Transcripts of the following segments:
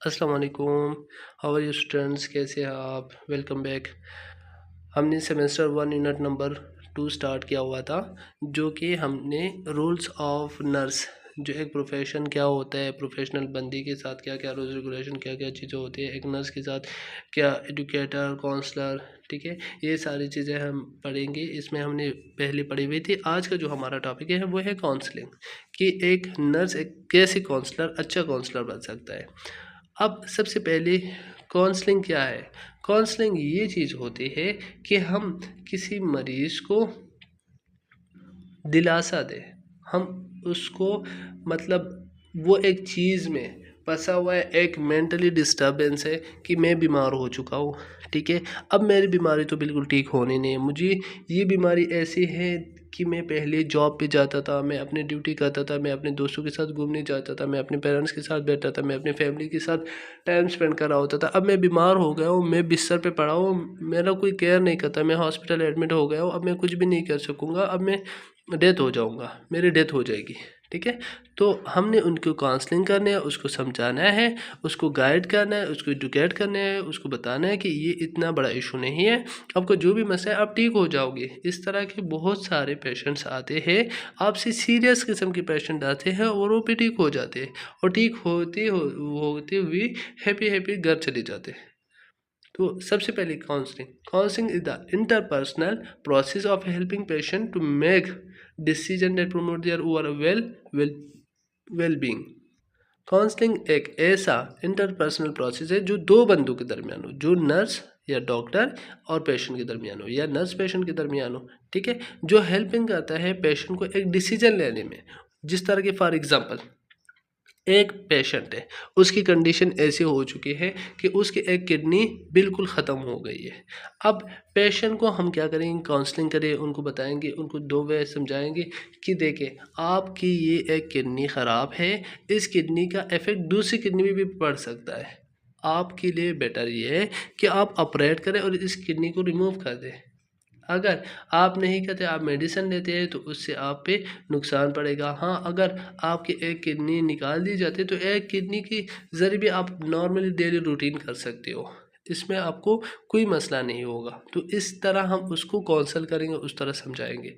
अस्सलाम वालेकुम। How are you students, कैसे हैं आप? Welcome back. हमने सेमेस्टर 1 यूनिट नंबर 2 स्टार्ट किया हुआ था, जो कि हमने रूल्स ऑफ नर्स, जो एक प्रोफेशन क्या होता है, प्रोफेशनल बंदी के साथ क्या क्या रूल्स रेगुलेशन, क्या क्या चीज़ें होती है, एक नर्स के साथ क्या, एडुकेटर, काउंसलर, ठीक है, ये सारी चीज़ें हम पढ़ेंगे। इसमें हमने पहले पढ़ी हुई थी। आज का जो हमारा टॉपिक है वो है काउंसलिंग, कि एक नर्स एक कैसे काउंसलर, अच्छा काउंसलर बन सकता है। अब सबसे पहले काउंसलिंग क्या है? काउंसलिंग ये चीज़ होती है कि हम किसी मरीज़ को दिलासा दें, हम उसको, मतलब वो एक चीज़ में फंसा हुआ है, एक मेंटली डिस्टर्बेंस है कि मैं बीमार हो चुका हूँ, ठीक है। अब मेरी बीमारी तो बिल्कुल ठीक होनी नहीं है, मुझे ये बीमारी ऐसी है कि मैं पहले जॉब पे जाता था, मैं अपनी ड्यूटी करता था, मैं अपने दोस्तों के साथ घूमने जाता था, मैं अपने पेरेंट्स के साथ बैठता था, मैं अपनी फैमिली के साथ टाइम स्पेंड कर रहा होता था। अब मैं बीमार हो गया हूँ, मैं बिस्तर पे पड़ा हूँ, मेरा कोई केयर नहीं करता, मैं हॉस्पिटल एडमिट हो गया हूँ, अब मैं कुछ भी नहीं कर सकूँगा, अब मैं डेथ हो जाऊँगा, मेरी डेथ हो जाएगी, ठीक है। तो हमने उनको काउंसलिंग करना है, उसको समझाना है, उसको गाइड करना है, उसको एडुकेट करना है, उसको बताना है कि ये इतना बड़ा इशू नहीं है, आपका जो भी मसला है आप ठीक हो जाओगे। इस तरह के बहुत सारे पेशेंट्स आते हैं, आपसे सीरियस किस्म के पेशेंट आते हैं और वो भी ठीक हो जाते हैं, और ठीक होते हुए हैप्पी हैप्पी घर चले जाते हैं। तो सबसे पहले counselling is the interpersonal process of helping patient to make decision that promote their overall well being. Counselling एक ऐसा इंटरपर्सनल प्रोसेस है जो दो बंदों के दरमियान हो, जो नर्स या डॉक्टर और पेशेंट के दरमियान हो, या नर्स पेशेंट के दरमियान हो, ठीक है, जो हेल्पिंग करता है पेशेंट को एक डिसीजन लेने में। जिस तरह के, फॉर एग्जांपल, एक पेशेंट है, उसकी कंडीशन ऐसी हो चुकी है कि उसकी एक किडनी बिल्कुल ख़त्म हो गई है। अब पेशेंट को हम क्या करेंगे, काउंसलिंग करें, उनको बताएंगे, उनको दो वे समझाएंगे कि देखिए आपकी ये एक किडनी ख़राब है, इस किडनी का इफ़ेक्ट दूसरी किडनी में भी पड़ सकता है, आपके लिए बेटर ये है कि आप ऑपरेट करें और इस किडनी को रिमूव कर दें। अगर आप नहीं करते, आप मेडिसिन लेते हैं, तो उससे आप पे नुकसान पड़ेगा। हाँ, अगर आपकी एक किडनी निकाल दी जाती है तो एक किडनी के ज़रिए भी आप नॉर्मली डेली रूटीन कर सकते हो, इसमें आपको कोई मसला नहीं होगा। तो इस तरह हम उसको काउंसल करेंगे, उस तरह समझाएंगे।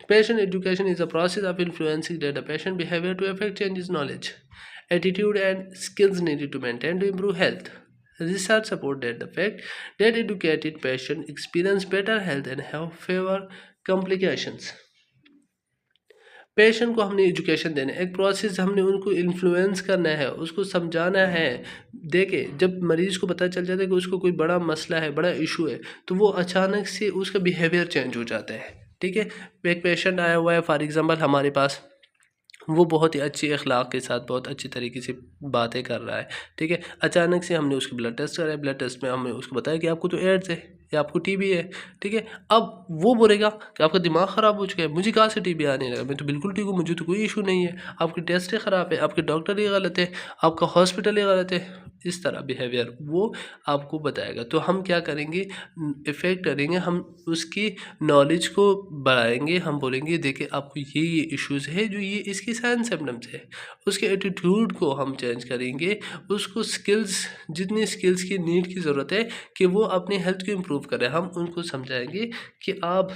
Patient education is a process of influencing the patient behaviour to affect change knowledge, attitude and skills needed to maintain to improve health. Research support that the fact that educated patients experience better health and have fewer complications. Patient को हमने education देना है, एक process हमने उनको influence करना है, उसको समझाना है। देखे, जब मरीज़ को पता चल जाता है कि उसको कोई बड़ा मसला है, बड़ा इशू है, तो वो अचानक से उसका बिहेवियर चेंज हो जाता है, ठीक है। एक पेशेंट आया हुआ है फॉर एग्ज़ाम्पल हमारे पास, वो बहुत ही अच्छी अखलाक के साथ बहुत अच्छी तरीके से बातें कर रहा है, ठीक है। अचानक से हमने उसके ब्लड टेस्ट कराया, ब्लड टेस्ट में हमने उसको बताया कि आपको तो एड्स है या आपको टीबी है, ठीक है। अब वो बोलेगा कि आपका दिमाग ख़राब हो चुका है, मुझे कहाँ से टीबी आने लगा, मैं तो बिल्कुल ठीक हूँ, मुझे तो कोई इशू नहीं है, आपकी टेस्ट ही ख़राब है, आपके डॉक्टर ही गलत है, आपका हॉस्पिटल ही गलत है। इस तरह बिहेवियर वो आपको बताएगा। तो हम क्या करेंगे, इफ़ेक्ट करेंगे, हम उसकी नॉलेज को बढ़ाएंगे, हम बोलेंगे देखिए आपको ये इश्यूज़ है, जो ये इसकी साइन सिम्टम्स है, उसके एटीट्यूड को हम चेंज करेंगे, उसको स्किल्स, जितनी स्किल्स की नीड की ज़रूरत है कि वो अपनी हेल्थ को इम्प्रूव करे, हम उनको समझाएंगे कि आप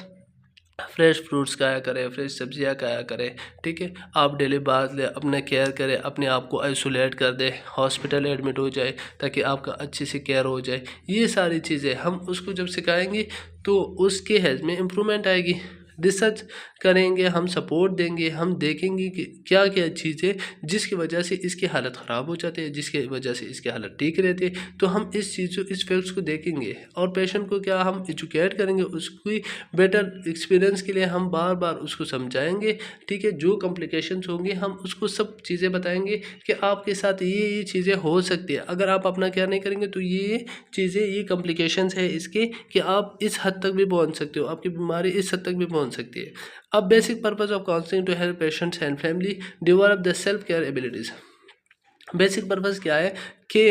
फ्रेश फ्रूट्स खाया करें, फ्रेश सब्जियां खाया करें, ठीक है। आप डेली बात ले, अपना केयर करें, अपने आप को आइसोलेट कर दें, हॉस्पिटल एडमिट हो जाए ताकि आपका अच्छे से केयर हो जाए। ये सारी चीज़ें हम उसको जब सिखाएंगे तो उसके हेल्थ में इम्प्रूवमेंट आएगी। रिसर्च करेंगे, हम सपोर्ट देंगे, हम देखेंगे कि क्या क्या चीज़ें जिसकी वजह से इसकी हालत ख़राब हो जाती है, जिसकी वजह से इसकी हालत ठीक रहती है। तो हम इस चीज़ों, इस फैक्ट्स को देखेंगे और पेशेंट को क्या हम एजुकेट करेंगे, उसकी बेटर एक्सपीरियंस के लिए हम बार बार उसको समझाएंगे, ठीक है। जो कॉम्प्लिकेशंस होंगी हम उसको सब चीज़ें बताएंगे कि आपके साथ ये चीज़ें हो सकती है, अगर आप अपना केयर नहीं करेंगे तो ये चीज़ें, ये कॉम्प्लिकेशंस है इसके, कि आप इस हद तक भी पहुंच सकते हो, आपकी बीमारी इस हद तक भी पहुंच सकती है। अब basic purpose of counselling to help patients and family develop the self care abilities. Basic purpose क्या है कि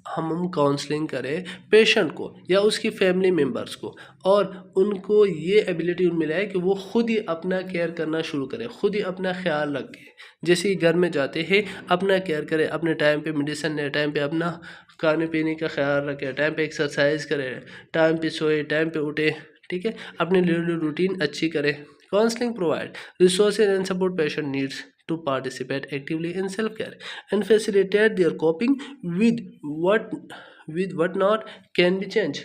हम काउंसलिंग करें पेशेंट को या उसकी फैमिली मेम्बर्स को, और उनको ये एबिलिटी मिला है कि वो खुद ही अपना केयर करना शुरू करें, खुद ही अपना ख्याल रखें। जैसे ही घर में जाते हैं अपना केयर करें, अपने टाइम पे मेडिसिन लें, टाइम पे अपना खाने पीने का ख्याल रखें, टाइम पे एक्सरसाइज करें, टाइम पे सोए, टाइम पे उठे, ठीक है, अपनी डेली रूटीन अच्छी करें। Counselling provide resources and support patient needs to participate actively in self-care and facilitate their coping with what what not can be changed।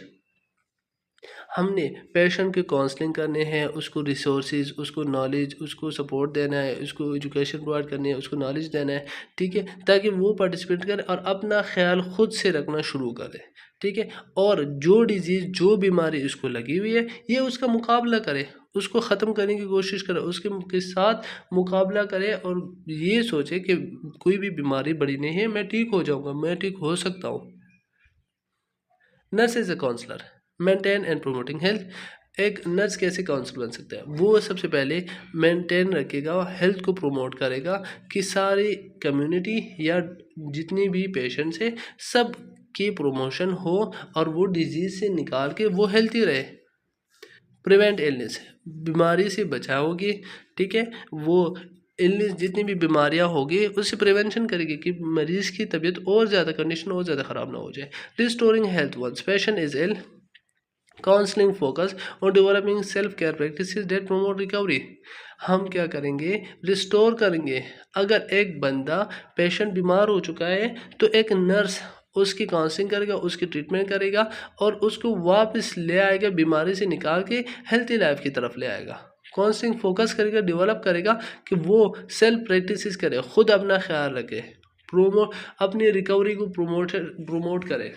हमने पेशेंट की काउंसलिंग करने हैं, उसको रिसोर्सेज, उसको नॉलेज, उसको सपोर्ट देना है, उसको एजुकेशन प्रोवाइड करनी है, उसको नॉलेज देना है, ठीक है, ताकि वो पार्टिसिपेट करे और अपना ख्याल खुद से रखना शुरू करे, ठीक है, और जो डिजीज़, जो बीमारी उसको लगी हुई है, ये उसका मुकाबला करे, उसको ख़त्म करने की कोशिश करे, उसके साथ मुकाबला करे, और ये सोचे कि कोई भी बीमारी बड़ी नहीं है, मैं ठीक हो जाऊँगा, मैं ठीक हो सकता हूँ। Nurse is a counsellor maintain and promoting health. एक नर्स कैसे काउंसलर बन सकता है? वो सबसे पहले मेंटेन रखेगा, हेल्थ को प्रमोट करेगा कि सारी कम्युनिटी या जितनी भी पेशेंट्स है सब की प्रमोशन हो और वो डिजीज़ से निकाल के वो हेल्थी रहे। प्रिवेंट इलनेस, बीमारी से बचाओगे, ठीक है, वो इलनेस जितनी भी बीमारियां होगी उससे प्रिवेंशन करेगी कि मरीज की तबीयत और ज़्यादा, कंडीशन और ज़्यादा ख़राब ना हो जाए। Restoring health once patient is ill, counselling focus on developing self care practices that promote recovery. हम क्या करेंगे? रिस्टोर करेंगे। अगर एक बंदा पेशेंट बीमार हो चुका है तो एक नर्स उसकी काउंसलिंग करेगा, उसकी ट्रीटमेंट करेगा और उसको वापस ले आएगा, बीमारी से निकाल के हेल्थी लाइफ की तरफ ले आएगा। काउंसलिंग फोकस करेगा, डेवलप करेगा कि वो सेल्फ प्रैक्टिसेस करे, खुद अपना ख्याल रखे, प्रोमोट अपनी रिकवरी को प्रोमोट करे,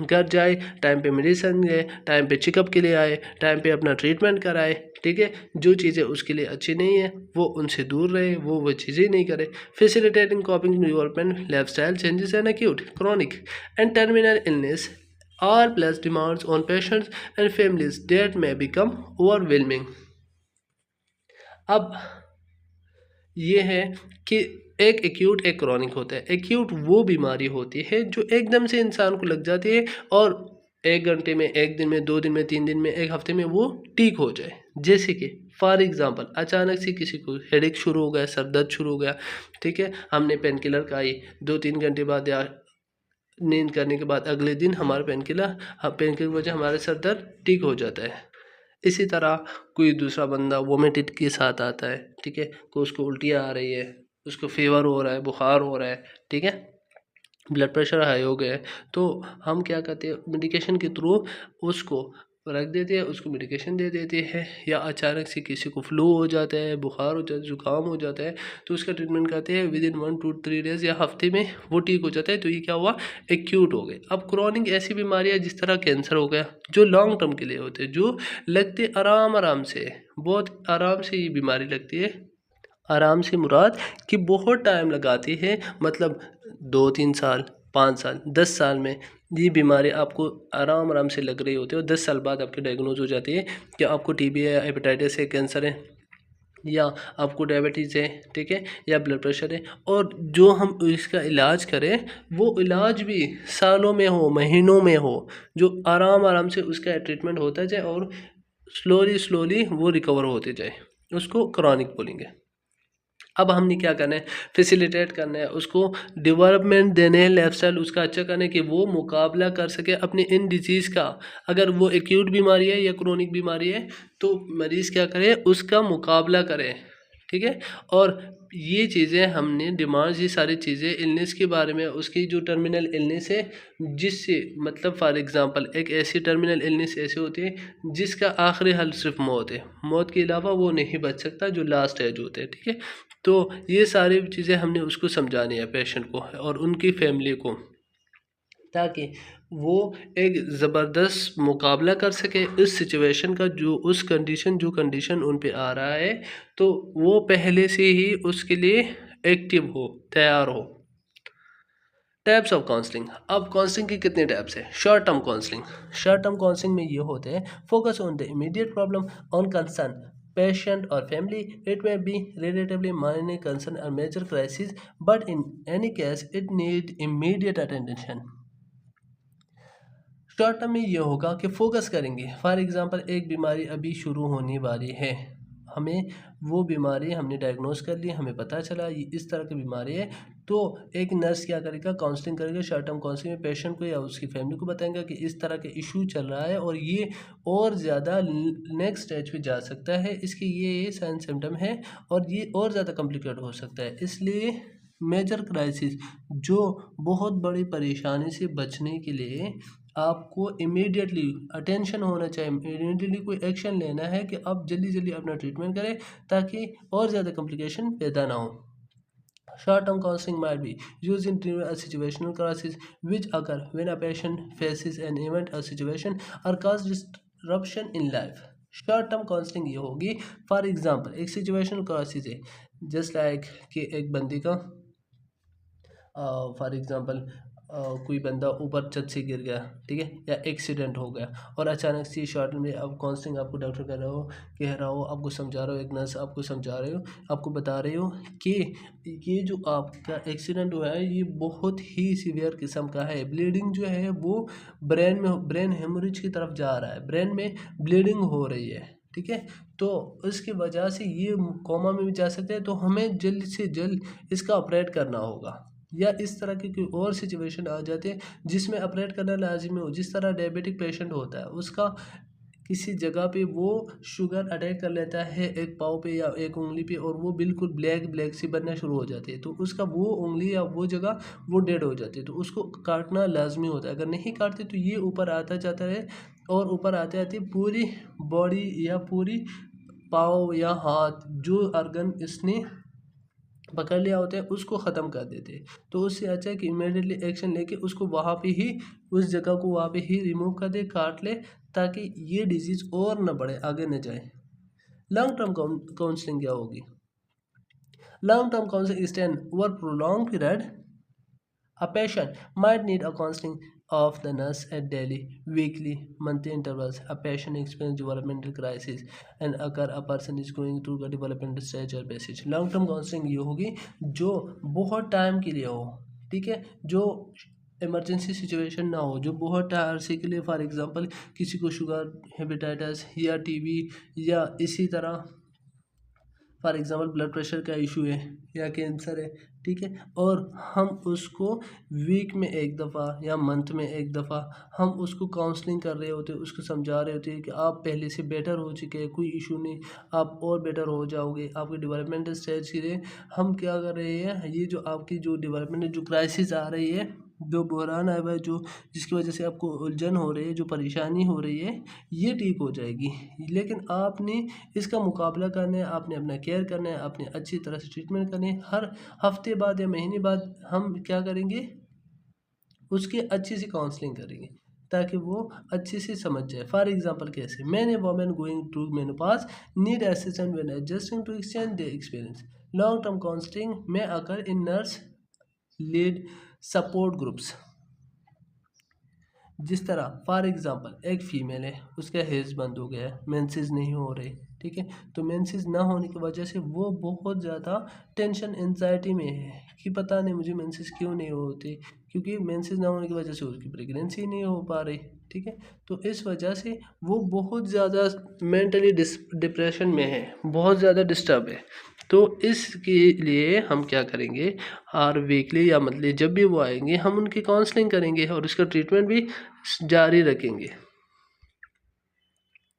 घर जाए, टाइम पे मेडिसिन ले, टाइम पे चेकअप के लिए आए, टाइम पे अपना ट्रीटमेंट कराए, ठीक है, जो चीज़ें उसके लिए अच्छी नहीं है वो उनसे दूर रहे, वो चीज़ें नहीं करे। Facilitating coping development life style changes and acute chronic and terminal illness are plus demands on patients and families that may become overwhelming. अब ये है कि एक एक्यूट एक क्रॉनिक होता है। एक्यूट वो बीमारी होती है जो एकदम से इंसान को लग जाती है और 1 घंटे में, 1 दिन में, 2 दिन में, 3 दिन में, 1 हफ्ते में वो ठीक हो जाए। जैसे कि फॉर एग्जांपल अचानक से किसी को हेडेक शुरू हो गया, सर दर्द शुरू हो गया, ठीक है, हमने पेन किलर खाई, 2-3 घंटे बाद या नींद करने के बाद अगले दिन हमारा पेन किलर की वजह हमारा सर दर्द ठीक हो जाता है। इसी तरह कोई दूसरा बंदा वोमिटिंग के साथ आता है, ठीक है, को उसको उल्टियाँ आ रही है, उसको फीवर हो रहा है, बुखार हो रहा है, ठीक है, ब्लड प्रेशर हाई हो गया है, तो हम क्या करते हैं? मेडिकेशन के थ्रू उसको रख देते हैं, उसको मेडिकेशन दे देते हैं। या अचानक से किसी को फ्लू हो जाता है, बुखार हो जाता है, जुकाम हो जाता है, तो उसका ट्रीटमेंट करते हैं, विद इन 1 to 3 डेज़ या हफ्ते में वो ठीक हो जाता है। तो ये क्या हुआ? एक्यूट हो गए। अब क्रॉनिक ऐसी बीमारियाँ जिस तरह कैंसर हो गया, जो लॉन्ग टर्म के लिए होते हैं, जो लगते आराम से, बहुत आराम से ये बीमारी लगती है। आराम से मुराद कि बहुत टाइम लगाती है, मतलब 2-3 साल, 5 साल, 10 साल में ये बीमारी आपको आराम से लग रही होती है और 10 साल बाद आपकी डायग्नोज हो जाती है कि आपको टीबी है, हेपेटाइटिस है, कैंसर है, या आपको डायबिटीज़ है, ठीक है, या ब्लड प्रेशर है। और जो हम इसका इलाज करें वो इलाज भी सालों में हो, महीनों में हो, जो आराम से उसका ट्रीटमेंट होता जाए और स्लोली वो रिकवर होते जाए, उसको क्रॉनिक बोलेंगे। अब हमने क्या करना है? फैसिलिटेट करना है, उसको डेवलपमेंट देने हैं, लाइफस्टाइल उसका अच्छा करना है कि वो मुकाबला कर सके अपनी इन डिजीज़ का। अगर वो एक्यूट बीमारी है या क्रोनिक बीमारी है तो मरीज़ क्या करे? उसका मुकाबला करे, ठीक है। और ये चीज़ें हमने डिमांड्स, ये सारी चीज़ें इलनेस के बारे में, उसकी जो टर्मिनल इलनेस है जिससे, मतलब फॉर एग्जांपल एक ऐसी टर्मिनल इलनेस ऐसे होती है जिसका आखिरी हल सिर्फ मौत है, मौत के अलावा वो नहीं बच सकता, जो लास्ट एज होते हैं, ठीक है। तो ये सारी चीज़ें हमने उसको समझानी है पेशेंट को और उनकी फैमिली को, ताकि वो एक ज़बरदस्त मुकाबला कर सके इस सिचुएशन का, जो कंडीशन उन पे आ रहा है, तो वो पहले से ही उसके लिए एक्टिव हो, तैयार हो। Types of counselling. अब काउंसलिंग की कितने टाइप्स है? Short term counselling. Short term counselling में ये होते हैं, focus on the immediate problem on concern, patient or family, it may be relatively minor concern or major crisis, but in any case it need immediate attention. Short term में ये होगा कि focus करेंगे। For example एक बीमारी अभी शुरू होने वाली है, हमें वो बीमारी हमने डायग्नोस कर ली, हमें पता चला ये इस तरह की बीमारी है, तो एक नर्स क्या करेगा, काउंसलिंग करेगा। शॉर्ट टर्म काउंसलिंग में पेशेंट को या उसकी फैमिली को बताएंगे कि इस तरह के इशू चल रहा है और ये और ज़्यादा नेक्स्ट स्टेज पे जा सकता है, इसके ये साइन सिम्टम है और ये और ज़्यादा कॉम्प्लिकेट हो सकता है। इसलिए मेजर क्राइसिस, जो बहुत बड़ी परेशानी से बचने के लिए आपको इमीडिएटली अटेंशन होना चाहिए, इमीडिएटली कोई एक्शन लेना है कि आप जल्दी जल्दी अपना ट्रीटमेंट करें ताकि और ज़्यादा कॉम्प्लिकेशन पैदा ना हो। Short term counseling might be used in treatment of situational crises which occur when a patient faces an event or situation or cause disruption in life. Short term counselling ये होगी, for example एक situational crisis है, just like कि एक बंदी का for example कोई बंदा ऊपर छत से गिर गया, ठीक है, या एक्सीडेंट हो गया और अचानक से शॉर्ट में अब काउंसलिंग आपको डॉक्टर कह रहा हो, आपको समझा रहा हो, एक नर्स आपको समझा रहे हो, आपको बता रहे हो कि ये जो आपका एक्सीडेंट हुआ है ये बहुत ही सीवियर किस्म का है, ब्लीडिंग जो है वो ब्रेन हेमोरेज की तरफ जा रहा है, ब्रेन में ब्लीडिंग हो रही है, ठीक है, तो उसकी वजह से ये कोमा में भी जा सकते हैं, तो हमें जल्द से जल्द इसका ऑपरेट करना होगा। या इस तरह की कोई और सिचुएशन आ जाती है जिसमें ऑपरेट करना लाजिमी हो, जिस तरह डायबिटिक पेशेंट होता है उसका किसी जगह पे वो शुगर अटैक कर लेता है एक पाँव पे या एक उंगली पे और वो बिल्कुल ब्लैक सी बनना शुरू हो जाती है, तो उसका वो उंगली या वो जगह वो डेड हो जाती है, तो उसको काटना लाजमी होता है। अगर नहीं काटते तो ये ऊपर आता जाता है और ऊपर आते आते पूरी बॉडी या पूरी पाँव या हाथ जो ऑर्गन इसने पकड़ लिया होता है उसको ख़त्म कर देते हैं। तो उससे अच्छा है कि इमीडिएटली एक्शन लेके उसको वहाँ पे ही, उस जगह को वहाँ पे ही रिमूव कर दे, काट ले, ताकि ये डिजीज़ और न बढ़े, आगे न जाए। लॉन्ग टर्म काउंसलिंग क्या होगी? Long term counselling stand over prolong period. A patient might need a counseling of the nurse at daily, weekly, monthly intervals. A patient experiences developmental crisis and occur a person is going through the developmental stage or passage. Long term counselling ये होगी जो बहुत time के लिए हो, ठीक है, जो इमरजेंसी सिचुएशन ना हो, जो बहुत अरसे के लिए, फॉर एग्जांपल किसी को शुगर, हेपेटाइटिस या टीबी या इसी तरह फॉर एग्ज़ाम्पल ब्लड प्रेशर का इशू है या कैंसर है, ठीक है, और हम उसको वीक में एक दफ़ा या मंथ में एक दफ़ा हम उसको काउंसलिंग कर रहे होते हैं, उसको समझा रहे होते हैं कि आप पहले से बेटर हो चुके हैं, कोई इशू नहीं, आप और बेटर हो जाओगे, आपके डेवलपमेंटल स्टेज के लिए हम क्या कर रहे हैं, ये जो आपकी जो डेवलपमेंट जो क्राइसिस आ रही है, जो बहरान आया हुआ है, जो जिसकी वजह से आपको उलझन हो रही है, जो परेशानी हो रही है, ये ठीक हो जाएगी। लेकिन आपने इसका मुकाबला करना है, आपने अपना केयर करना है, आपने अच्छी तरह से ट्रीटमेंट करनी है। हर हफ्ते बाद या महीने बाद हम क्या करेंगे, उसकी अच्छी सी काउंसलिंग करेंगे ताकि वो अच्छे से समझ जाए। फॉर एग्जांपल कैसे, many women going to menopause need assistant when adjusting to exchange their experience. Long term counselling में occur in nurse lead support groups. जिस तरह फॉर एग्जांपल एक फ़ीमेल है, उसका हेज़ बंद हो गया है, मेंसेस नहीं हो रहे, ठीक है, तो मेंसेस ना होने की वजह से वो बहुत ज़्यादा टेंशन एंजाइटी में है कि पता नहीं मुझे मेंसेस क्यों नहीं होते, क्योंकि मेंसेस ना होने की वजह से उसकी प्रेगनेंसी नहीं हो पा रही, ठीक है, तो इस वजह से वो बहुत ज़्यादा मेंटली डिप्रेशन में है, बहुत ज़्यादा डिस्टर्ब है। तो इसके लिए हम क्या करेंगे, हर वीकली या मंथली जब भी वो आएंगे हम उनकी काउंसलिंग करेंगे और उसका ट्रीटमेंट भी जारी रखेंगे।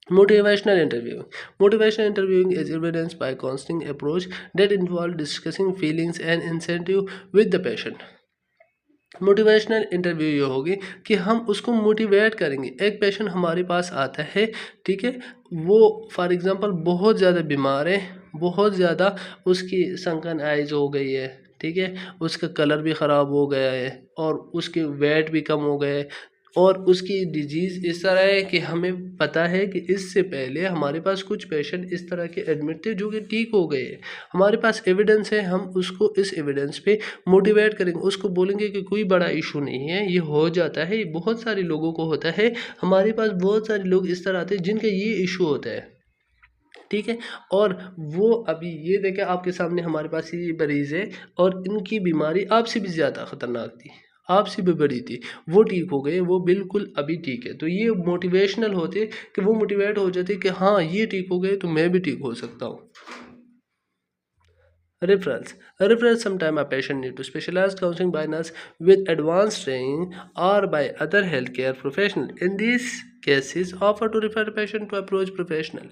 Motivational interviewing. Motivational interviewing is evidenced by counseling approach that involve discussing feelings and incentive with the patient. Motivational interview ये होगी कि हम उसको मोटिवेट करेंगे। एक पेशेंट हमारे पास आता है, ठीक है, वो फॉर एग्जांपल बहुत ज़्यादा बीमार है, बहुत ज़्यादा उसकी सनकन आइज हो गई है, ठीक है, उसका कलर भी ख़राब हो गया है और उसके वेट भी कम हो गए है और उसकी डिजीज़ इस तरह है कि हमें पता है कि इससे पहले हमारे पास कुछ पेशेंट इस तरह के एडमिट थे जो कि ठीक हो गए हैं, हमारे पास एविडेंस है, हम उसको इस एविडेंस पे मोटिवेट करेंगे, उसको बोलेंगे कि कोई बड़ा इशू नहीं है, ये हो जाता है, ये बहुत सारे लोगों को होता है, हमारे पास बहुत सारे लोग इस तरह आते हैं जिनका ये इशू होता है, ठीक है। और वो अभी ये देखें आपके सामने हमारे पास ये मरीज़ है और इनकी बीमारी आपसे भी ज़्यादा ख़तरनाक थी, आपसे भी बड़ी थी, वो ठीक हो गए, वो बिल्कुल अभी ठीक है। तो ये मोटिवेशनल होते कि वो मोटिवेट हो जाते कि हाँ ये ठीक हो गए तो मैं भी ठीक हो सकता हूँ। Referrals. Referrals sometimes a patient need to specialized counseling by nurse with advanced training or by other healthcare professional. In these cases, offer to refer patient to approach professional,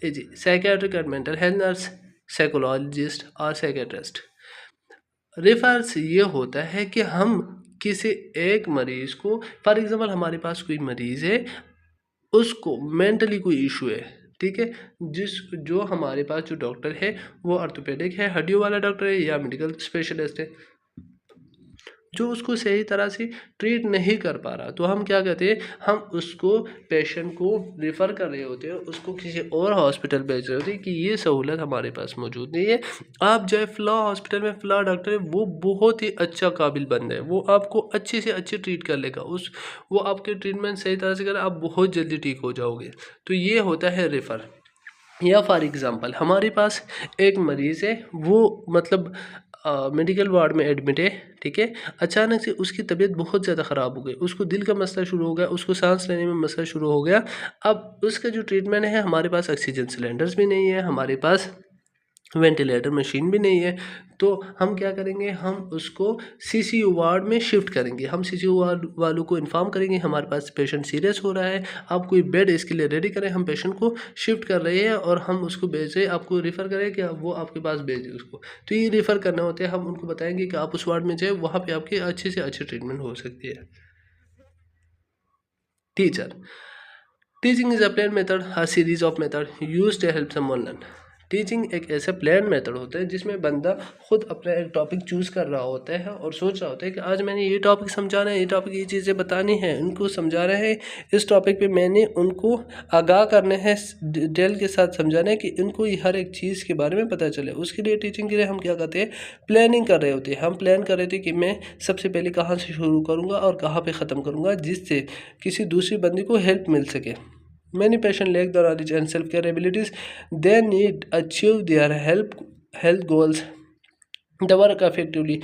e.g., psychiatric and mental health nurse, psychologist or psychiatrist. Refers ये होता है कि हम किसी एक मरीज़ को, for example हमारे पास कोई मरीज़ है, उसको मेंटली कोई इशू है, ठीक है, जो हमारे पास जो डॉक्टर है वो ऑर्थोपेडिक है, हड्डियों वाला डॉक्टर है या मेडिकल स्पेशलिस्ट है, जो उसको सही तरह से ट्रीट नहीं कर पा रहा, तो हम क्या कहते हैं, हम उसको पेशेंट को रेफ़र कर रहे होते हैं, उसको किसी और हॉस्पिटल भेज रहे होते हैं कि ये सहूलत हमारे पास मौजूद नहीं है, आप जाए फ़ला हॉस्पिटल में, फ़ला डॉक्टर है, वो बहुत ही अच्छा काबिल बंदा है, वो आपको अच्छे से अच्छे ट्रीट कर लेगा, वो आपके ट्रीटमेंट सही तरह से करे, आप बहुत जल्दी ठीक हो जाओगे। तो ये होता है रेफ़र। या फॉर एग्ज़ाम्पल हमारे पास एक मरीज़ है, वो मतलब मेडिकल वार्ड में एडमिट है, ठीक है, अचानक से उसकी तबीयत बहुत ज़्यादा ख़राब हो गई, उसको दिल का मसला शुरू हो गया, उसको सांस लेने में मसला शुरू हो गया। अब उसका जो ट्रीटमेंट है, हमारे पास ऑक्सीजन सिलेंडर्स भी नहीं है, हमारे पास वेंटिलेटर मशीन भी नहीं है, तो हम क्या करेंगे, हम उसको सीसीयू वार्ड में शिफ्ट करेंगे। हम सीसीयू वार्ड वालों को इन्फॉर्म करेंगे हमारे पास पेशेंट सीरियस हो रहा है, आप कोई बेड इसके लिए रेडी करें, हम पेशेंट को शिफ्ट कर रहे हैं और हम उसको भेजें, आपको रेफ़र करें कि वो आपके पास भेजें उसको। तो ये रेफ़र करना होता है, हम उनको बताएंगे कि आप उस वार्ड में जाए, वहाँ पर आपकी अच्छे से अच्छी ट्रीटमेंट हो सकती है। Teacher teaching is a plan method, a series of method used to help someone learn. Teaching एक ऐसा प्लान मेथड होता है जिसमें बंदा खुद अपना एक टॉपिक चूज़ कर रहा होता है और सोच रहा होता है कि आज मैंने ये टॉपिक समझाना है, ये टॉपिक ये चीज़ें बतानी है, उनको समझा रहे हैं, इस टॉपिक पे मैंने उनको आगाह करना है, डिटेल के साथ समझाना है कि इनको ये हर एक चीज़ के बारे में पता चले। उसके लिए टीचिंग के लिए हम क्या करते हैं, प्लानिंग कर रहे होते हैं। हम प्लान कर रहे थे कि मैं सबसे पहले कहाँ से शुरू करूँगा और कहाँ पर ख़त्म करूँगा, जिससे किसी दूसरे बंदे को हेल्प मिल सके। Many patients lack the knowledge and self-care abilities they need to achieve their health goals. To work effectively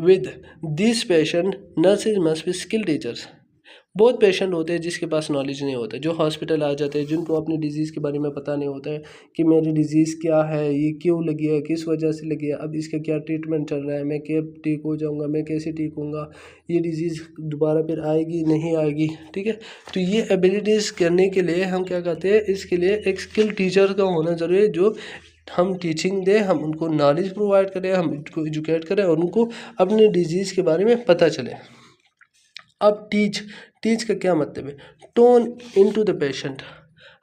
with these patients, nurses must be skilled teachers. बहुत पेशेंट होते हैं जिसके पास नॉलेज नहीं होता, जो हॉस्पिटल आ जाते हैं, जिनको अपनी डिज़ीज़ के बारे में पता नहीं होता है कि मेरी डिज़ीज़ क्या है, ये क्यों लगी है, किस वजह से लगी है, अब इसका क्या ट्रीटमेंट चल रहा है, मैं कब ठीक हो जाऊंगा, मैं कैसे ठीक होऊंगा, ये डिज़ीज़ दोबारा फिर आएगी नहीं आएगी, ठीक है। तो ये एबिलिटीज़ करने के लिए हम क्या कहते हैं, इसके लिए एक स्किल टीचर का होना ज़रूरी है, जो हम टीचिंग दें, हम उनको नॉलेज प्रोवाइड करें, हम उनको एजुकेट करें और उनको अपने डिज़ीज़ के बारे में पता चले। अब टीच का क्या मतलब है, टोन इनटू द पेशेंट।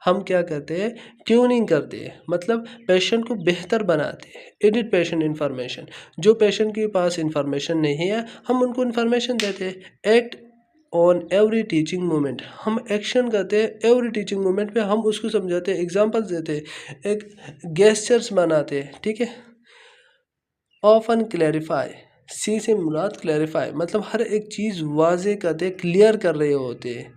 हम क्या करते हैं, ट्यूनिंग करते हैं, मतलब पेशेंट को बेहतर बनाते हैं। एडिट पेशेंट इंफॉर्मेशन, जो पेशेंट के पास इंफॉर्मेशन नहीं है हम उनको इंफॉर्मेशन देते हैं। Act on every teaching moment, हम एक्शन करते हैं एवरी टीचिंग मोमेंट पे, हम उसको समझाते हैं, एग्जांपल्स देते हैं, एक गेस्चर्स बनाते हैं, ठीक है। ऑफन क्लैरिफाई, सी से मुराद क्लैरिफाई, मतलब हर एक चीज़ वाजे करते, क्लियर कर रहे होते हैं।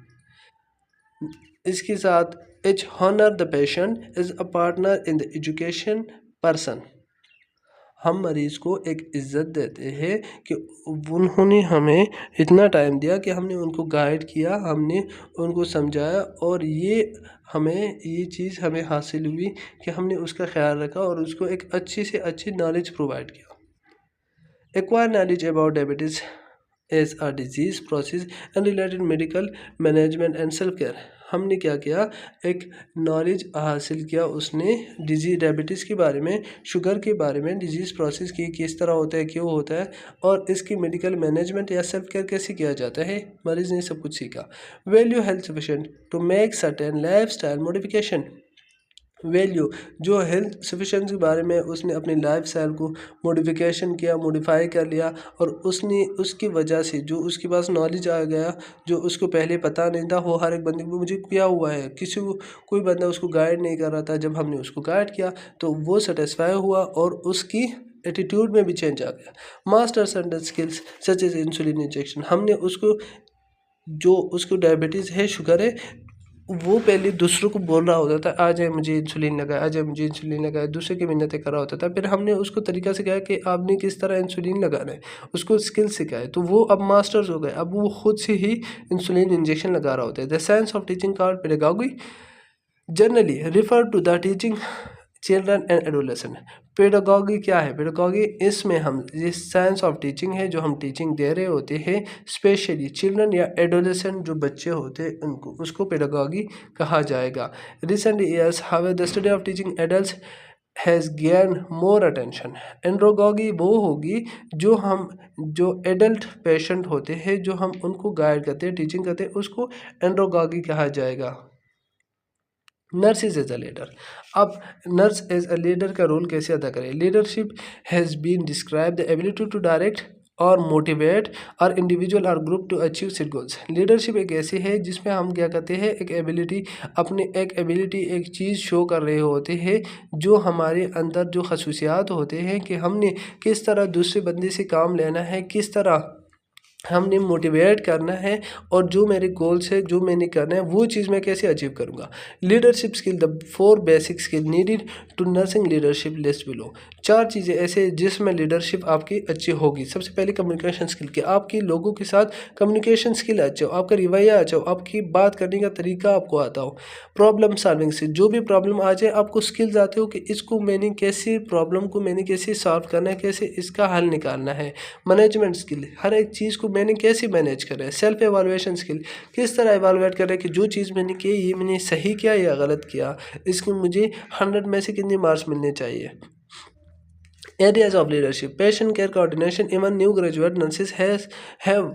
इसके साथ H honour the patient is a partner in the education person, हम मरीज़ को एक इज़्ज़त देते हैं कि उन्होंने हमें इतना टाइम दिया कि हमने उनको गाइड किया, हमने उनको समझाया और ये चीज़ हमें हासिल हुई कि हमने उसका ख्याल रखा और उसको एक अच्छी से अच्छी नॉलेज प्रोवाइड किया। Acquire knowledge about diabetes as a disease process and related medical management and self care। हमने क्या किया, एक नॉलेज हासिल किया उसने डायबिटीज़ के बारे में, शुगर के बारे में, डिजीज़ प्रोसेस की किस तरह होता है, क्यों होता है और इसकी मेडिकल मैनेजमेंट या सेल्फ केयर कैसे किया जाता है, मरीज़ ने सब कुछ सीखा। Value health sufficient to make certain life style modification, value जो हेल्थ सफिशेंसी के बारे में उसने अपनी लाइफ स्टाइल को मॉडिफिकेशन किया, मॉडिफाई कर लिया और उसने उसकी वजह से जो उसके पास नॉलेज आ गया, जो उसको पहले पता नहीं था, वो हर एक बंदे को मुझे क्या हुआ है, किसी को कोई बंदा उसको गाइड नहीं कर रहा था, जब हमने उसको गाइड किया तो वो सेटिस्फाई हुआ और उसकी एटीट्यूड में भी चेंज आ गया। Master certain skills such as insulin injection, हमने उसको जो उसको डायबिटीज़ है, शुगर है, वो पहले दूसरों को बोल रहा होता था, आ जाए मुझे इंसुलिन लगाए, आ जाए मुझे इंसुलिन लगाए, दूसरे की मिन्नतें कर रहा होता था। फिर हमने उसको तरीका सिखाया कि आपने किस तरह इंसुलिन लगाना है, उसको स्किल सिखाए, तो वो अब मास्टर्स हो गए, अब वो खुद से ही इंसुलिन इंजेक्शन लगा रहा होता है। The science of teaching called pedagogy generally refer to the teaching children and adolescent. Pedagogy क्या है? पेडागॉजी इसमें हम ये साइंस ऑफ टीचिंग है, जो हम टीचिंग दे रहे होते हैं स्पेशली चिल्ड्रन या एडोलेसेंट जो बच्चे होते हैं उनको, उसको पेडागॉजी कहा जाएगा। Recent years how the study of teaching adult has gain more attention. Andragogy वो होगी जो एडल्ट पेशेंट होते हैं, जो हम उनको गाइड करते हैं, टीचिंग करते हैं, उसको एंड्रोगॉगी कहा जाएगा। Nurse is as a leader. अब नर्स एज अ लीडर का रोल कैसे अदा करें? Leadership has been describe the ability to direct और मोटिवेट और इंडिविजुअल और group to achieve set goals. Leadership एक ऐसी है जिसमें हम क्या करते हैं, एक एबिलिटी एक चीज़ शो कर रहे होते हैं, जो हमारे अंदर जो खसूसियात होते हैं कि हमने किस तरह दूसरे बंदे से काम लेना है, किस तरह हमने मोटिवेट करना है, और जो मेरे गोल्स है, जो मैंने करना है, वो चीज़ मैं कैसे अचीव करूँगा। Leadership skill, the 4 basic skill needed to nursing leadership list below. 4 चीज़ें ऐसे जिसमें लीडरशिप आपकी अच्छी होगी। सबसे पहले कम्युनिकेशन स्किल, कि आपकी लोगों के साथ कम्युनिकेशन स्किल अच्छा हो, आपका रवैया अच्छा हो, आपकी बात करने का तरीका आपको आता हो। प्रॉब्लम सॉल्विंग से, जो भी प्रॉब्लम आ जाए आपको स्किल्स आते हो कि इसको मैंने कैसे, प्रॉब्लम को मैंने कैसे सॉल्व करना है, कैसे इसका हल निकालना है। मैनेजमेंट स्किल, हर एक चीज़ को मैंने कैसे मैनेज करा है। सेल्फ एवालुएशन स्किल, किस तरह एवालुएट करें कि जो चीज़ मैंने की ये मैंने सही किया या गलत किया, इसकी मुझे 100 में से कितने मार्क्स मिलने चाहिए। Areas of leadership, patient care coordination, even new graduate nurses have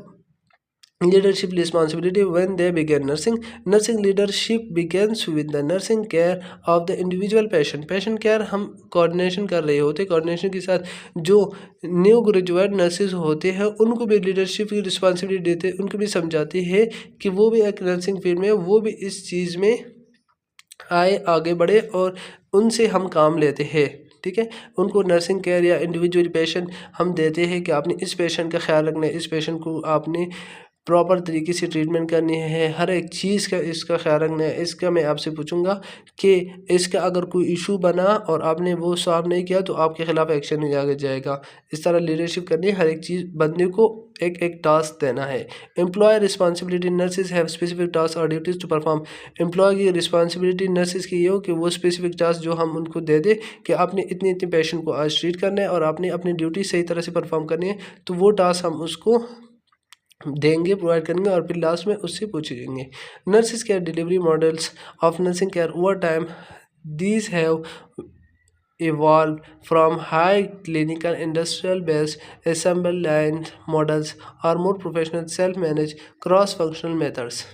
leadership responsibility when they begin nursing. Nursing leadership begins with the nursing care of the individual patient. Patient care हम coordination कर रहे होते, coordination के साथ जो new graduate nurses होते हैं उनको भी लीडरशिप की रिस्पॉन्सिबिलिटी देते, उनको भी समझाती है कि वो भी एक नर्सिंग फील्ड में, वो भी इस चीज़ में आए, आगे बढ़े, और उनसे हम काम लेते हैं। ठीक है, उनको नर्सिंग केयर या इंडिविजुअल पेशेंट हम देते हैं कि आपने इस पेशेंट का ख्याल रखना है, इस पेशेंट को आपने प्रॉपर तरीके से ट्रीटमेंट करनी है, हर एक चीज़ का इसका ख्याल रखना है। इसका मैं आपसे पूछूंगा कि इसका अगर कोई इशू बना और आपने वो सॉल्व नहीं किया तो आपके खिलाफ एक्शन लिया जाएगा। इस तरह लीडरशिप करनी है, हर एक चीज़ बंदे को एक एक टास्क देना है। Employee responsibility, nurses have specific task और ड्यूटीज़ टू परफॉर्म। एम्प्लॉय की रिस्पॉन्सिबिलिटी नर्सेज की ये हो कि वो स्पेसिफिक टास्क जो हम उनको दे दें कि आपने इतने इतने पेशेंट को आज ट्रीट करना है और आपने अपनी ड्यूटी सही तरह से परफॉर्म करनी है, तो वो टास्क हम उसको देंगे, प्रोवाइड करेंगे, और फिर लास्ट में उससे पूछेंगे। Nurses care delivery models of nursing care over time, these have evolved from high clinical industrial based assembly line models or more professional self-managed cross-functional methods।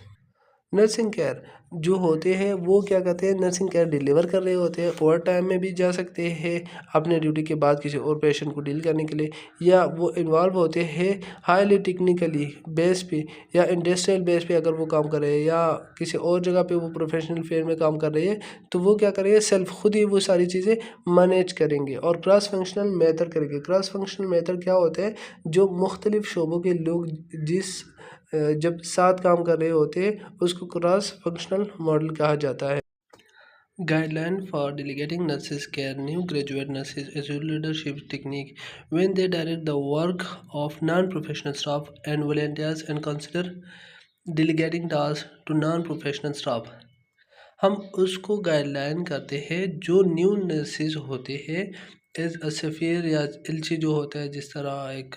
Nursing care जो होते हैं वो क्या कहते हैं, नर्सिंग केयर डिलीवर कर रहे होते हैं, ओवर टाइम में भी जा सकते हैं अपने ड्यूटी के बाद किसी और पेशेंट को डील करने के लिए, या वो इन्वॉल्व होते हैं हाईली टेक्निकली बेस पे या इंडस्ट्रियल बेस पे अगर वो काम कर रहे हैं, या किसी और जगह पे वो प्रोफेशनल फील्ड में काम कर रहे हैं, तो वो क्या करेंगे, सेल्फ खुद ही वो सारी चीज़ें मैनेज करेंगे और क्रॉस फंक्शनल मेथड करेंगे। क्रॉस फंक्शनल मेथड क्या होता है, जो मुख्तलिफ शोबों के लोग जिस जब साथ काम कर रहे होते हैं उसको क्रॉस फंक्शनल मॉडल कहा जाता है। Guideline for delegating nurses care, new graduate nurses as leadership technique when they direct the work of non professional staff and volunteers and consider delegating task to non professional staff. हम उसको guideline करते हैं जो new nurses होते हैं as a सफ़ीर या एलची जो होता है, जिस तरह एक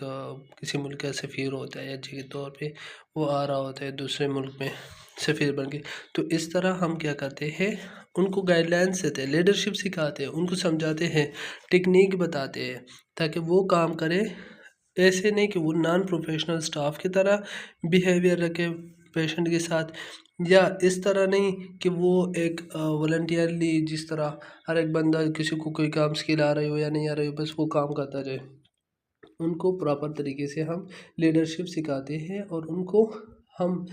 किसी मुल्क का सफ़ीर होता है एलची के तौर पे वो आ रहा होता है दूसरे मुल्क में सफ़ीर बन के, तो इस तरह हम क्या करते हैं, उनको गाइडलाइंस देते हैं, लीडरशिप सिखाते हैं, उनको समझाते हैं, टेक्निक बताते हैं ताकि वो काम करें। ऐसे नहीं कि वो नॉन प्रोफेशनल स्टाफ की तरह बिहेवियर रखे पेशेंट के साथ, या इस तरह नहीं कि वो एक वॉलंटियरली जिस तरह हर एक बंदा किसी को कोई काम स्किल आ रही हो या नहीं आ रही हो बस वो काम करता जाए। उनको प्रॉपर तरीके से हम लीडरशिप सिखाते हैं और उनको हम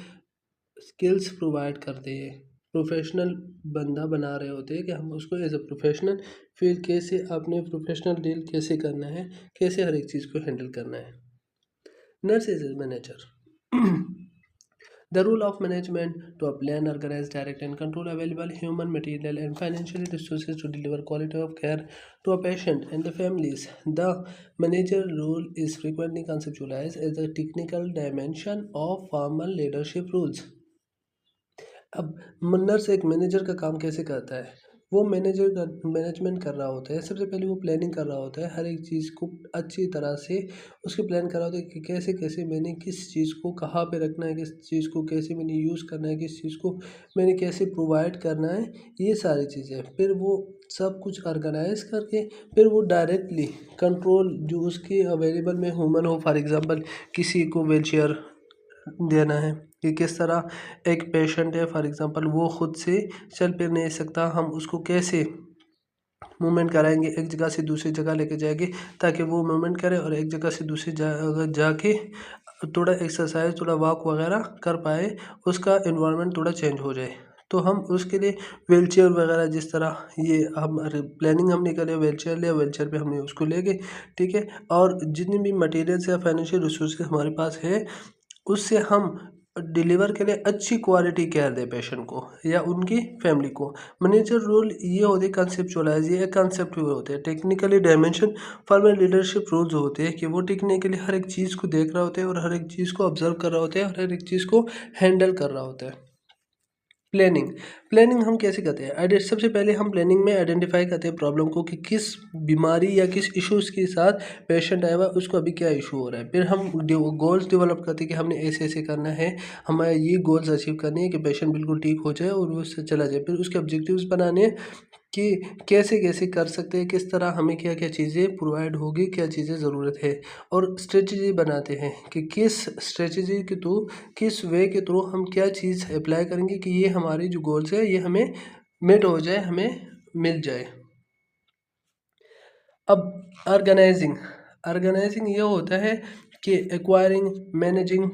स्किल्स प्रोवाइड करते हैं। प्रोफेशनल बंदा बना रहे होते हैं कि हम उसको एज अ प्रोफेशनल फिर कैसे अपने प्रोफेशनल डील कैसे करना है, कैसे हर एक चीज़ को हैंडल करना है। Nurse as a manager, The role of management to plan, organize, direct, and control available human, material, and financial resources to deliver quality of care to a patient and the families. The manager role is frequently conceptualized as a technical dimension of formal leadership roles. अब nurse एक manager का काम कैसे करता है? वो manager का management कर रहा होता है। सबसे पहले वो प्लानिंग कर रहा होता है, हर एक चीज़ को अच्छी तरह से उसकी प्लान कर रहा होता है कि कैसे-कैसे मैंने किस चीज़ को कहाँ पे रखना है, किस चीज़ को कैसे मैंने यूज़ करना है, किस चीज़ को मैंने कैसे प्रोवाइड करना है, ये सारी चीज़ें। फिर वो सब कुछ ऑर्गेनाइज़ करके फिर वो डायरेक्टली कंट्रोल जो उसके अवेलेबल में ह्यूमन हो, फॉर एग्ज़ाम्पल किसी को व्हीलचेयर देना है कि किस तरह एक पेशेंट है फॉर एग्ज़ाम्पल वो खुद से चल फिर नहीं सकता, हम उसको कैसे मूवमेंट कराएंगे, एक जगह से दूसरी जगह लेके जाएंगे ताकि वो मूवमेंट करे और एक जगह से दूसरी जगह जाके थोड़ा एक्सरसाइज थोड़ा वॉक वगैरह कर पाए, उसका इन्वायरमेंट थोड़ा चेंज हो जाए। तो हम उसके लिए व्हीलचेयर वगैरह जिस तरह ये हम प्लानिंग हमने करी, व्हीलचेयर लिया, व्हीलचेयर पे हमने उसको ले गए, ठीक है। और जितनी भी मटेरियल्स या फाइनेंशियल रिसोर्सेज हमारे पास है उससे हम डिलीवर के लिए अच्छी क्वालिटी केयर दें पेशेंट को या उनकी फैमिली को। मैनेजर रोल ये होते हैं कंसेप्चुअलाइज, ये कंसेप्ट हुए होते हैं। Technically dimension formal leadership roles होते हैं कि वो टेक्निकली हर एक चीज़ को देख रहा होता है और हर एक चीज़ को ऑब्जर्व कर रहा होता है और हर एक चीज़ को हैंडल कर रहा होता है। प्लानिंग, प्लानिंग हम कैसे करते हैं? सबसे पहले हम प्लानिंग में आइडेंटिफाई करते हैं प्रॉब्लम को कि किस बीमारी या किस इश्यूज़ के साथ पेशेंट आया हुआ है, उसको अभी क्या इशू हो रहा है। फिर हम गोल्स डेवलप करते हैं कि हमने ऐसे-ऐसे करना है, हमें ये गोल्स अचीव करने हैं कि पेशेंट बिल्कुल ठीक हो जाए और वो उससे चला जाए। फिर उसके ऑब्जेक्टिव्स बनाने हैं कि कैसे-कैसे कर सकते हैं, किस तरह हमें क्या-क्या चीज़ें प्रोवाइड होगी, क्या चीज़ें ज़रूरत है। और स्ट्रेटजी बनाते हैं कि किस स्ट्रेटजी के थ्रू, किस वे के थ्रू हम क्या चीज़ अप्लाई करेंगे कि ये हमारी जो गोल्स है ये हमें मीट हो जाए, हमें मिल जाए। अब ऑर्गेनाइजिंग, ऑर्गेनाइजिंग ये होता है कि एक्वायरिंग, मैनेजिंग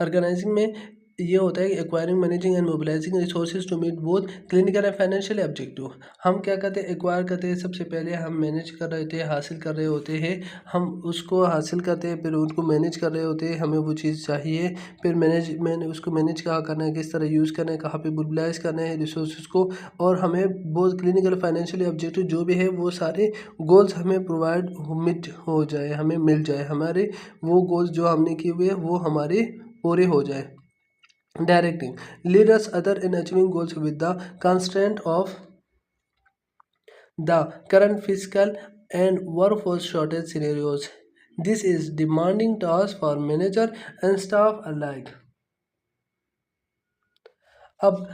ऑर्गेनाइजिंग में ये होता है कि acquiring, managing and mobilising resources to meet both clinical and financial objective. हम क्या करते हैं, एक्वायर करते हैं। सबसे पहले हम मैनेज कर रहे होते हैं, हासिल कर रहे होते हैं, हम उसको हासिल करते हैं, फिर उनको मैनेज कर रहे होते हैं, हमें वो चीज़ चाहिए। फिर मैंने उसको मैनेज कहाँ करना है, किस तरह यूज़ करना है, कहाँ पे मोबिलाइज करना है रिसोर्सेज को, और हमें बोथ क्लिनिकल फाइनेंशियल ऑब्जेक्टिव जो भी है वो सारे गोल्स हमें प्रोवाइड मिट हो जाए, हमें मिल जाए, हमारे वो गोल्स जो हमने किए हुए वो हमारे पूरे हो जाए। Directing leaders other in achieving goals with the constraint of the current fiscal and workforce shortage scenarios. This is demanding task for manager and staff alike. अब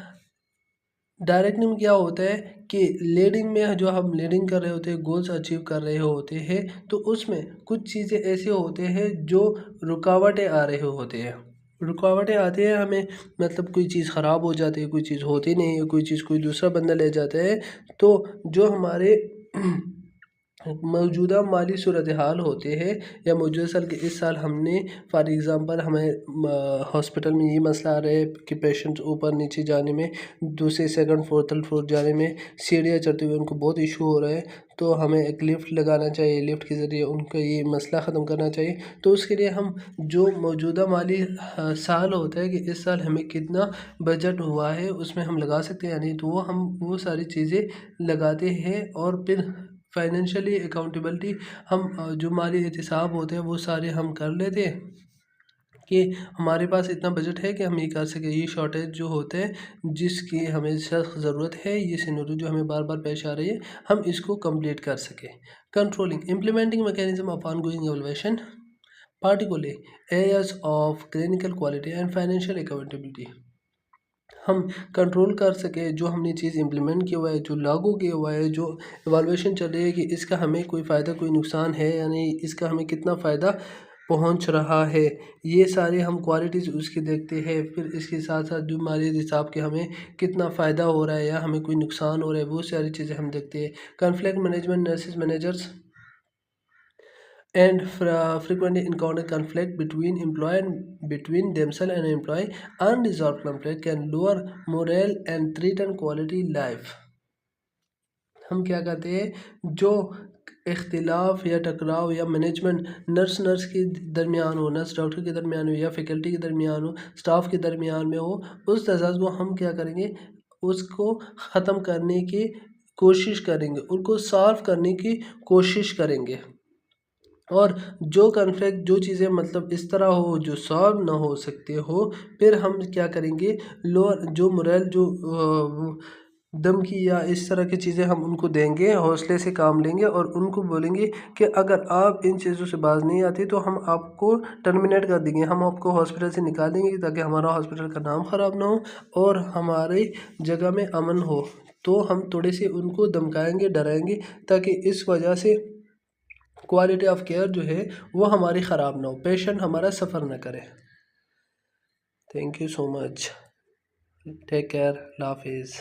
डायरेक्टिंग में क्या होता है कि लीडिंग में जो हम लीडिंग कर रहे होते हैं, गोल्स अचीव कर रहे होते हैं, तो उसमें कुछ चीज़ें ऐसे होते हैं जो रुकावटें आ रहे होते हैं। रुकावटें आती हैं हमें, मतलब कोई चीज़ ख़राब हो जाती है, कोई चीज़ होती नहीं है, कोई चीज़ कोई दूसरा बंदा ले जाता है, तो जो हमारे मौजूदा माली सूरत हाल होते हैं या मौजूदा साल के इस साल हमने फॉर एग्ज़ाम्पल हमें हॉस्पिटल में ये मसला आ रहा है कि पेशेंट ऊपर नीचे जाने में, दूसरे सेकंड फोर्थ थर्ड फ्लोर जाने में सीढ़ियाँ चढ़ते हुए उनको बहुत इशू हो रहा है, तो हमें एक लिफ्ट लगाना चाहिए, लिफ्ट के ज़रिए उनका ये मसला ख़त्म करना चाहिए। तो उसके लिए हम जो मौजूदा माली साल होता है कि इस साल हमें कितना बजट हुआ है उसमें हम लगा सकते हैं या नहीं, तो वो हम वो सारी चीज़ें लगाते हैं। और फिर फाइनेंशियली अकाउंटेबिलिटी हम जो माली एहतिसाब होते हैं वो सारे हम कर लेते हैं कि हमारे पास इतना बजट है कि हम ये कर सकें। ये शॉर्टेज जो होते हैं जिसकी हमें सख्त ज़रूरत है, ये सिनेरियो जो हमें बार बार पेश आ रही है, हम इसको कंप्लीट कर सकें। Controlling implementing mechanism of ongoing evaluation particularly areas of clinical quality and financial accountability. हम कंट्रोल कर सकें जो हमने चीज़ इम्प्लीमेंट किया हुआ है, जो लागू किया हुआ है, जो इवैल्यूएशन चल रही है कि इसका हमें कोई फ़ायदा कोई नुकसान है या नहीं, इसका हमें कितना फ़ायदा पहुंच रहा है, ये सारे हम क्वालिटीज़ उसकी देखते हैं। फिर इसके साथ साथ जो हमारे हिसाब के हमें कितना फ़ायदा हो रहा है या हमें कोई नुकसान हो रहा है, वो सारी चीज़ें हम देखते हैं। Conflict management nurses managers and frequently encounter conflict between employee and between themselves and employee. Unresolved conflict can lower morale and threaten quality life. हम क्या करते हैं, जो इख्तिलाफ या टकराव या मैनेजमेंट नर्स के दरमियान हो, नर्स डॉक्टर के दरमियान हो, या फैकल्टी के दरमियान हो, स्टाफ के दरमियान में हो, उस तजाज़ को हम क्या करेंगे, उसको ख़त्म करने की कोशिश करेंगे, उनको सॉल्व करने की कोशिश करेंगे। और जो कॉन्फ्लिक्ट, जो चीज़ें मतलब इस तरह हो जो सॉल्व ना हो सकते हो, फिर हम क्या करेंगे, लोअर जो मोरल जो धमकी या इस तरह की चीज़ें हम उनको देंगे, हौसले से काम लेंगे और उनको बोलेंगे कि अगर आप इन चीज़ों से बाज नहीं आती तो हम आपको टर्मिनेट कर देंगे, हम आपको हॉस्पिटल से निकाल देंगे ताकि हमारा हॉस्पिटल का नाम ख़राब ना हो और हमारी जगह में अमन हो। तो हम थोड़े से उनको धमकाएंगे, डराएंगे, ताकि इस वजह से क्वालिटी ऑफ केयर जो है वो हमारी ख़राब ना हो, पेशेंट हमारा सफ़र ना करे। Thank you so much, take care, अल्लाह हाफिज़।